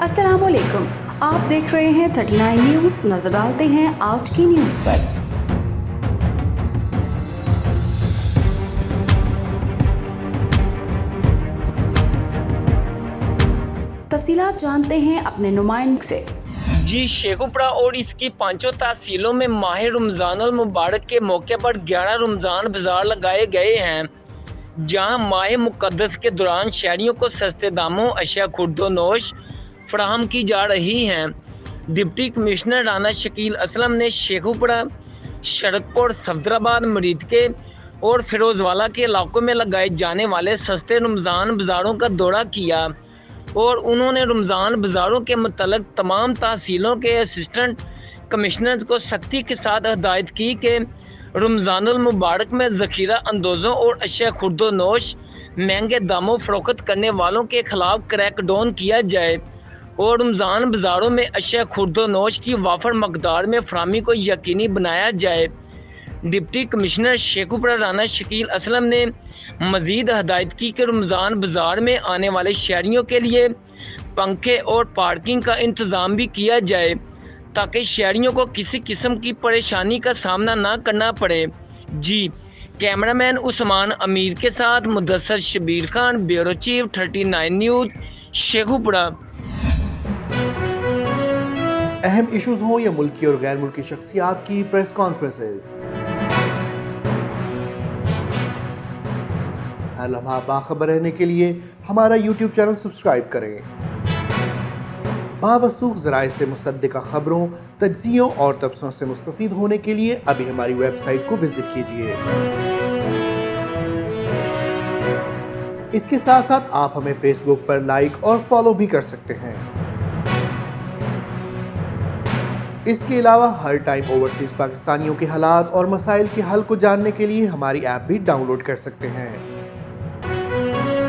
अस्सलाम वालेकुम, आप देख रहे हैं 39 न्यूज़। नजर डालते हैं आज की न्यूज़ पर। तफसीलात जानते हैं अपने नुमाइंदे से। जी, शेखुपुरा और इसकी पांचों तहसीलों में माह रमज़ानुल मुबारक के मौके पर 11 रमज़ान बाजार लगाए गए हैं, जहां माह मुक़द्दस के दौरान शहरियों को सस्ते दामों अशिया खुर्दोनोश फराहम की जा रही हैं। डिप्टी कमिश्नर राना शकील असलम ने शेखुपुरा, शरदपुर, सफदराबाद, मरीदके और फिरोजवाला के इलाकों में लगाए जाने वाले सस्ते रमज़ान बाज़ारों का दौरा किया और उन्होंने रमज़ान बाज़ारों के मुतल्लिक़ तमाम तहसीलों के असिस्टेंट कमिश्नर्स को सख्ती के साथ हदायत की कि रमज़ानुल मुबारक में ज़ख़ीरा अंदोज़ों और अशिया खुर्दोनोश महंगे दामों फ़रोख्त करने वालों के ख़िलाफ़ क्रैकडाउन किया जाए और रमज़ान बाज़ारों में अशिया खुर्दोनोश की वाफर मकदार में फराहमी को यकीनी बनाया जाए। डिप्टी कमिश्नर शेखुपुरा राना शकील असलम ने मज़ीद हदायत की कि रमज़ान बाज़ार में आने वाले शहरियों के लिए पंखे और पार्किंग का इंतज़ाम भी किया जाए ताकि शहरियों को किसी किस्म की परेशानी का सामना ना करना पड़े। जी, कैमरामैन उस्मान अमीर के साथ Mudassar Shabir Khan, bureau chief 39 news, Sheikhupura. अहम इश्यूज हों या मुल्की और गैर मुल्की शख्सियात की प्रेस कॉन्फ्रेंसेस, हर लम्हा बाखबर रहने के लिए हमारा यूट्यूब चैनल सब्सक्राइब करें। बावसूख ज़राए से मुसद्दिक़ा खबरों, तज्ज़ियों और तबसरों से मुस्तफ़ीद होने के लिए अभी हमारी वेबसाइट को विजिट कीजिए। इसके साथ साथ आप हमें फेसबुक पर लाइक और फॉलो भी कर सकते हैं। इसके अलावा हर टाइम ओवरसीज़ पाकिस्तानियों के हालात और मसाइल के हल को जानने के लिए हमारी ऐप भी डाउनलोड कर सकते हैं।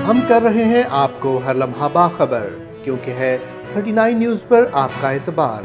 हम कर रहे हैं आपको हर लम्हा बाखबर, क्योंकि है 39 न्यूज़ पर आपका एतबार।